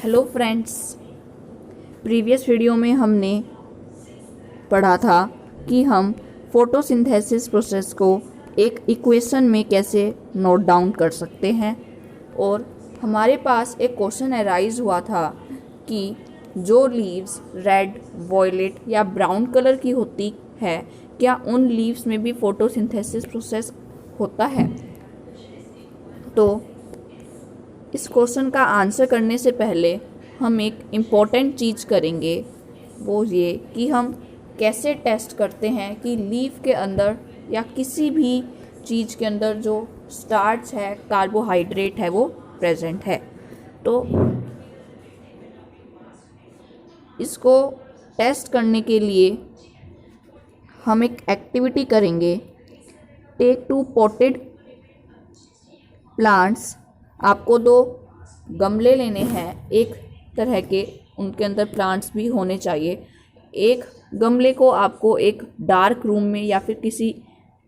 Hello friends, previous video में हमने पढ़ा था कि हम फोटोसिंथेसिस प्रोसेस को एक इक्वेशन में कैसे नोट डाउन कर सकते हैं। और हमारे पास एक क्वेश्चन अराइज हुआ था कि जो लीव्स रेड, वॉयलेट या ब्राउन कलर की होती है, क्या उन लीव्स में भी फोटोसिंथेसिस प्रोसेस होता है। तो इस क्वेश्चन का आंसर करने से पहले हम एक इम्पॉर्टेंट चीज़ करेंगे, वो ये कि हम कैसे टेस्ट करते हैं कि लीफ के अंदर या किसी भी चीज़ के अंदर जो स्टार्च है, कार्बोहाइड्रेट है, वो प्रेजेंट है। तो इसको टेस्ट करने के लिए हम एक एक्टिविटी करेंगे। Take 2 potted plants. आपको 2 गमले लेने हैं, एक तरह के, उनके अंदर प्लांट्स भी होने चाहिए। एक गमले को आपको एक डार्क रूम में या फिर किसी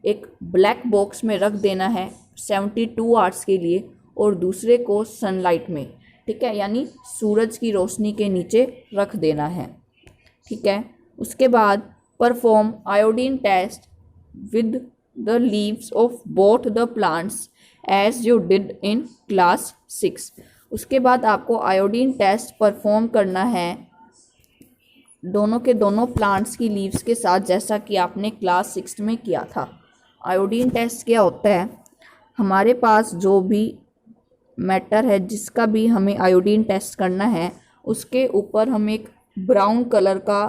एक ब्लैक बॉक्स में रख देना है 72 आवर्स के लिए, और दूसरे को सनलाइट में, ठीक है, यानी सूरज की रोशनी के नीचे रख देना है, ठीक है। उसके बाद perform iodine test with the leaves of both the plants as you did in class 6। उसके बाद आपको आयोडीन टेस्ट परफॉर्म करना है दोनों के दोनों प्लांट्स की लीव्स के साथ, जैसा कि आपने क्लास 6 में किया था। आयोडीन टेस्ट क्या होता है? हमारे पास जो भी मैटर है जिसका भी हमें आयोडीन टेस्ट करना है, उसके ऊपर हम एक ब्राउन कलर का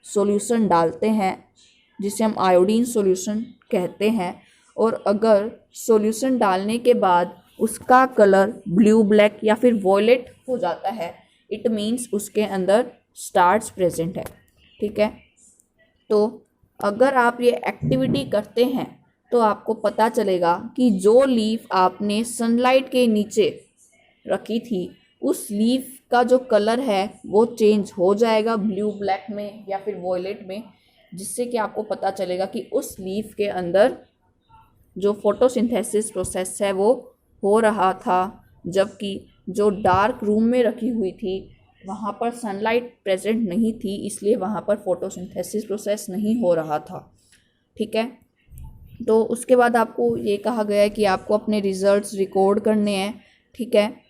सॉल्यूशन डालते हैं जिसे हम आयोडीन सॉल्यूशन कहते हैं। और अगर सॉल्यूशन डालने के बाद उसका कलर ब्लू, ब्लैक या फिर वॉयलेट हो जाता है, इट मीन्स उसके अंदर स्टार्च प्रेजेंट है, ठीक है। तो अगर आप ये एक्टिविटी करते हैं तो आपको पता चलेगा कि जो लीफ आपने सनलाइट के नीचे रखी थी, उस लीफ का जो कलर है वो चेंज हो जाएगा ब्लू, ब्लैक में या फिर वॉयलेट में, जिससे कि आपको पता चलेगा कि उस लीफ के अंदर जो फोटोसिंथेसिस प्रोसेस है वो हो रहा था, जबकि जो डार्क रूम में रखी हुई थी वहाँ पर सनलाइट प्रेजेंट नहीं थी, इसलिए वहाँ पर फोटोसिंथेसिस प्रोसेस नहीं हो रहा था, ठीक है। तो उसके बाद आपको ये कहा गया है कि आपको अपने रिजल्ट्स रिकॉर्ड करने हैं, ठीक है।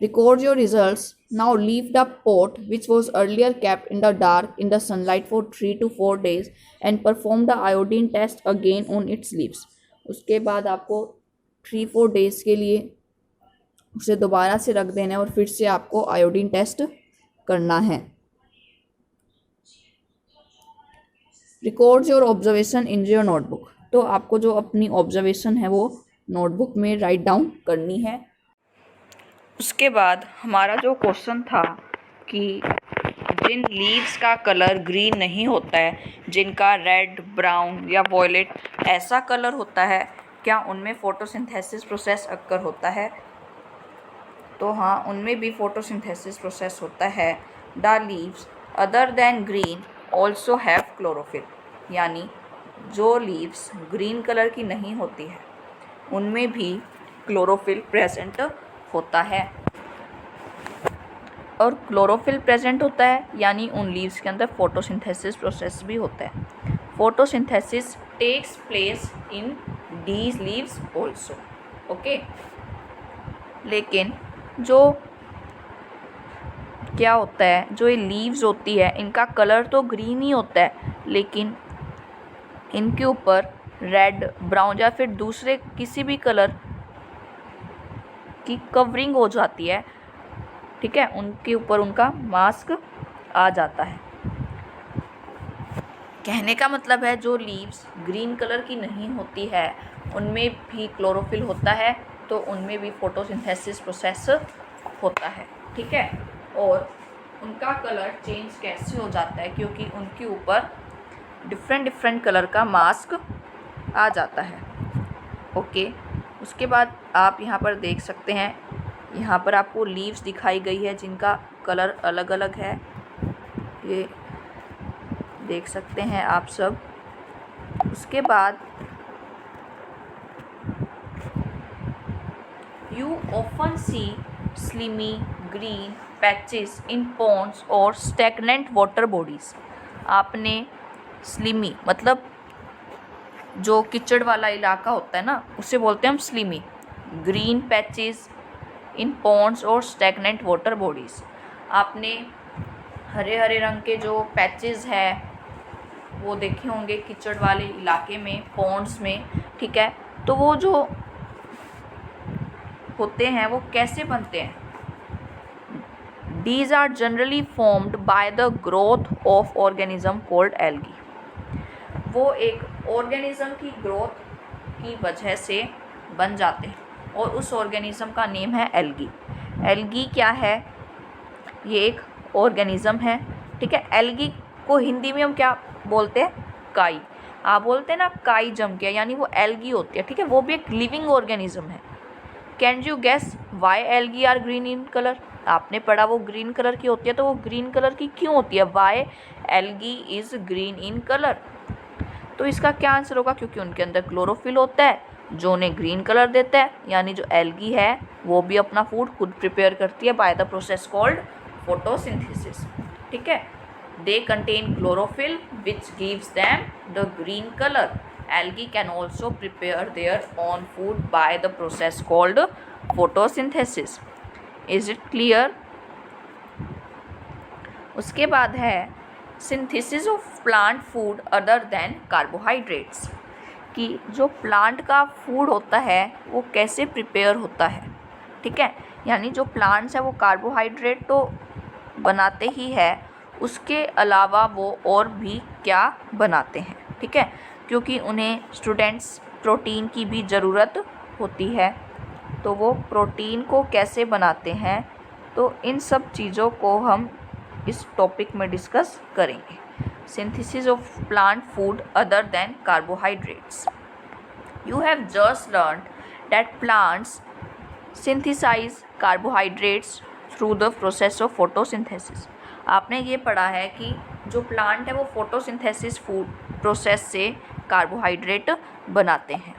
Record your results. Now leave the pot which was earlier kept in the dark in the sunlight for 3 to 4 days and perform the iodine test again on its leaves. उसके बाद आपको 3-4 days के लिए उसे दोबारा से रख देना है और फिर से आपको आयोडीन टेस्ट करना है। Record your observation in your notebook. तो आपको जो अपनी ऑब्जर्वेशन है वो नोटबुक में राइट डाउन करनी है। उसके बाद हमारा जो क्वेश्चन था कि जिन लीव्स का कलर ग्रीन नहीं होता है, जिनका रेड, ब्राउन या वॉयलेट ऐसा कलर होता है, क्या उनमें फोटोसिंथेसिस प्रोसेस अक्कर होता है? तो हाँ, उनमें भी फोटोसिंथेसिस प्रोसेस होता है। The leaves other than green also have chlorophyll, यानी जो लीव्स ग्रीन कलर की नहीं होती है उनमें भी क्लोरोफिल प्रेजेंट होता है। और क्लोरोफिल प्रेजेंट होता है यानी उन लीव्स के अंदर फोटोसिंथेसिस प्रोसेस भी होता है। Photosynthesis takes place in these leaves also, okay. लेकिन जो क्या होता है, जो ये लीव्स होती है इनका कलर तो ग्रीन ही होता है, लेकिन इनके ऊपर रेड, ब्राउन या फिर दूसरे किसी भी कलर की कवरिंग हो जाती है, ठीक है, उनके ऊपर उनका मास्क आ जाता है। कहने का मतलब है जो लीव्स ग्रीन कलर की नहीं होती है उनमें भी क्लोरोफिल होता है, तो उनमें भी फोटोसिंथेसिस प्रोसेस होता है, ठीक है। और उनका कलर चेंज कैसे हो जाता है? क्योंकि उनके ऊपर डिफरेंट कलर का मास्क आ जाता है, ओके। उसके बाद आप यहाँ पर देख सकते हैं, यहाँ पर आपको लीव्स दिखाई गई है जिनका कलर अलग अलग है, ये देख सकते हैं आप सब। उसके बाद you often see slimy green patches in ponds or stagnant water bodies. आपने स्लिमी मतलब जो कीचड़ वाला इलाका होता है ना उसे बोलते हैं हम स्लिमी. ग्रीन पैचेस इन पॉन्ड्स और स्टैगनेंट वाटर बॉडीज़. आपने हरे हरे रंग के जो पैचेस है वो देखे होंगे कीचड़ वाले इलाके में, पॉन्ड्स में. ठीक है, तो वो जो होते हैं वो कैसे बनते हैं? These are generally formed by the growth of organism called algae. वो एक ऑर्गेनिज्म की ग्रोथ की वजह से बन जाते हैं और उस ऑर्गेनिज्म का नेम है एल्गी. एल्गी क्या है? ये एक ऑर्गेनिज्म है. ठीक है, एल्गी को हिंदी में हम क्या बोलते हैं? काई. आप बोलते हैं ना काई जम गया, यानी वो एल्गी होती है. ठीक है, वो भी एक लिविंग ऑर्गेनिज्म है. Can you guess why algae are green in colour? आपने पढ़ा वो ग्रीन कलर की होती है, तो वो ग्रीन कलर की क्यों होती है? Why algae is green in colour. तो इसका क्या आंसर होगा? क्योंकि उनके अंदर क्लोरोफिल होता है जो उन्हें ग्रीन कलर देता है. यानी जो एल्गी है वो भी अपना फूड खुद प्रिपेयर करती है by the process called photosynthesis. ठीक है, they contain chlorophyll which gives them the green colour. Algae can also prepare their own food by the process called photosynthesis. Is it clear? उसके बाद है synthesis of plant food other than carbohydrates. कि जो plant का food होता है वो कैसे प्रिपेयर होता है. ठीक है, यानी जो प्लांट्स है वो कार्बोहाइड्रेट तो बनाते ही है, उसके अलावा वो और भी क्या बनाते हैं. ठीक है, क्योंकि उन्हें स्टूडेंट्स प्रोटीन की भी ज़रूरत होती है, तो वो प्रोटीन को कैसे बनाते हैं, तो इन सब चीज़ों को हम इस टॉपिक में डिस्कस करेंगे. Synthesis of plant food other than carbohydrates. You have just learned that plants synthesise carbohydrates through the process of photosynthesis. आपने ये पढ़ा है कि जो प्लांट है वो फोटोसिंथेसिस फूड प्रोसेस से कार्बोहाइड्रेट बनाते हैं.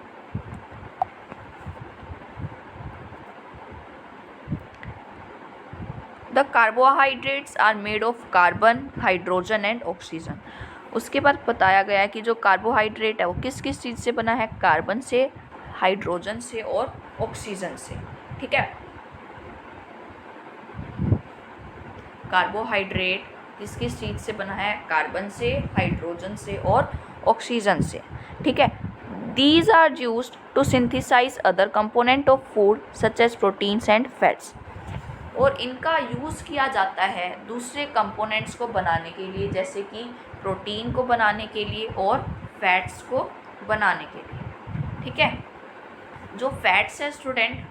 The carbohydrates are made of carbon, hydrogen and oxygen. उसके बाद बताया गया है कि जो कार्बोहाइड्रेट है वो किस किस चीज़ से बना है? कार्बन से, हाइड्रोजन से और ऑक्सीजन से. ठीक है, कार्बोहाइड्रेट किस किस चीज़ से बना है? कार्बन से, हाइड्रोजन से और ऑक्सीजन से. ठीक है, these are used to synthesise other component of food such as proteins and fats. और इनका यूज़ किया जाता है दूसरे कंपोनेंट्स को बनाने के लिए, जैसे कि प्रोटीन को बनाने के लिए और फैट्स को बनाने के लिए. ठीक है, जो फैट्स है स्टूडेंट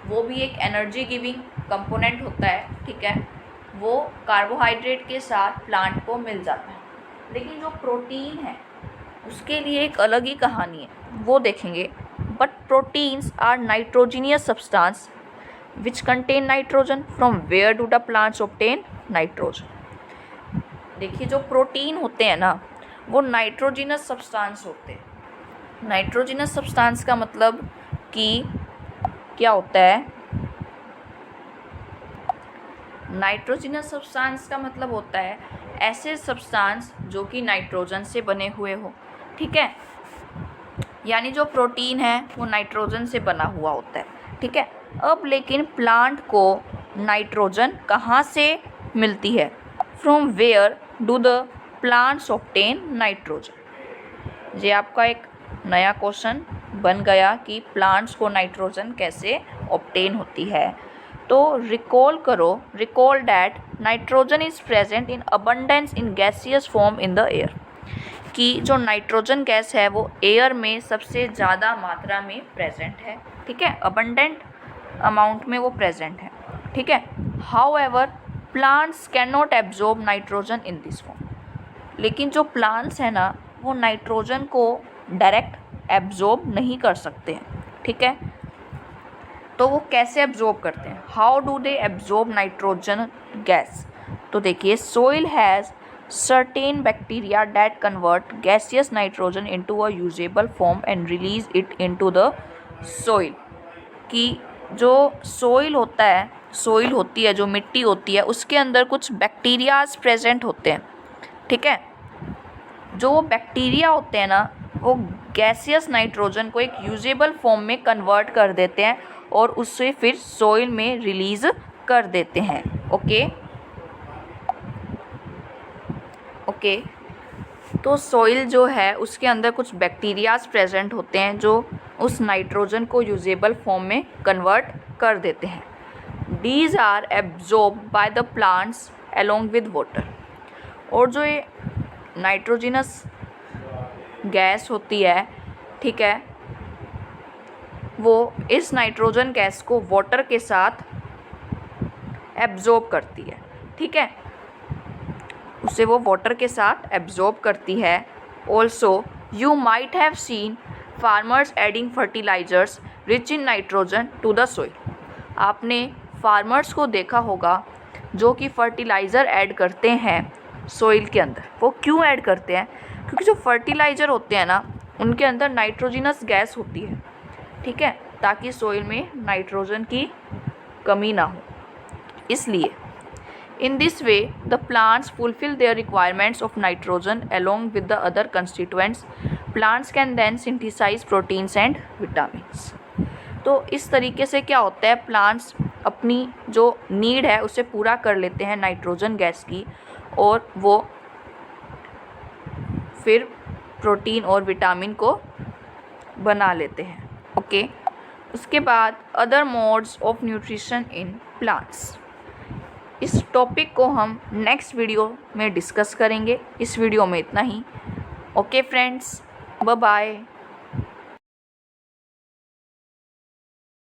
वो भी एक एनर्जी गिविंग कंपोनेंट होता है. ठीक है, वो कार्बोहाइड्रेट के साथ प्लांट को मिल जाता है. लेकिन जो प्रोटीन है उसके लिए एक अलग ही कहानी है, वो देखेंगे. But proteins are nitrogenous substance which contain nitrogen. From where do the plants obtain nitrogen. देखिए, जो प्रोटीन होते हैं ना वो नाइट्रोजीनस सब्सटेंस होते हैं. नाइट्रोजीनस सब्सटेंस का मतलब कि क्या होता है? नाइट्रोजीनस सब्सटेंस का मतलब होता है ऐसे सब्सटेंस जो कि नाइट्रोजन से बने हुए हो. ठीक है, यानी जो प्रोटीन है वो नाइट्रोजन से बना हुआ होता है. ठीक है, अब लेकिन प्लांट को नाइट्रोजन कहाँ से मिलती है? From where do the plants obtain nitrogen. ये आपका एक नया क्वेश्चन बन गया कि प्लांट्स को नाइट्रोजन कैसे ऑब्टेन होती है. तो रिकॉल करो, recall that nitrogen is present in abundance in gaseous form in the air. कि जो नाइट्रोजन गैस है वो एयर में सबसे ज़्यादा मात्रा में प्रेजेंट है. ठीक है, अबंडेंट अमाउंट में वो प्रेजेंट है. ठीक है, however plants can not absorb nitrogen in this form. लेकिन जो प्लांट्स हैं ना वो नाइट्रोजन को डायरेक्ट एब्जॉर्ब नहीं कर सकते हैं. ठीक है, तो वो कैसे एब्जॉर्ब करते हैं? How do they absorb nitrogen gas? तो देखिए, soil has certain bacteria that convert gaseous nitrogen into a usable form and release it into the soil. कि जो सोइल होता है, सोइल होती है, जो मिट्टी होती है, उसके अंदर कुछ बैक्टीरियाज प्रेजेंट होते हैं, ठीक है। जो वो बैक्टीरिया होते हैं ना, वो गैसियस नाइट्रोजन को एक यूजेबल फॉर्म में कन्वर्ट कर देते हैं और उससे फिर सोइल में रिलीज़ कर देते हैं। ओके, तो सोइल जो है उसके अंदर कुछ बैक्टीरियाज प्रेजेंट होते हैं जो उस नाइट्रोजन को यूजेबल फॉर्म में कन्वर्ट कर देते हैं। These are absorbed by the plants along with water। और जो ये नाइट्रोजिनस गैस होती है, ठीक है, वो इस नाइट्रोजन गैस को वाटर के साथ एब्जॉर्ब करती है, ठीक है, उसे वो वाटर के साथ एब्जॉर्ब करती है। Also you might have seen farmers adding fertilisers rich in nitrogen to the soil. आपने फार्मर्स को देखा होगा जो कि फर्टिलाइज़र ऐड करते हैं सोइल के अंदर। वो क्यों ऐड करते हैं? क्योंकि जो फर्टिलाइज़र होते हैं ना, उनके अंदर नाइट्रोजिनस गैस होती है, ठीक है, ताकि सोइल में नाइट्रोजन की कमी ना हो, इसलिए। In this way, the plants fulfill their requirements of nitrogen along with the other constituents. Plants can then synthesize proteins and vitamins. तो इस तरीके से क्या होता है, प्लांट्स अपनी जो नीड है उसे पूरा कर लेते हैं नाइट्रोजन गैस की, और वो फिर प्रोटीन और विटामिन को बना लेते हैं। ओके, उसके बाद other modes of nutrition in plants. इस टॉपिक को हम नेक्स्ट वीडियो में डिस्कस करेंगे। इस वीडियो में इतना ही। Okay friends, bye bye.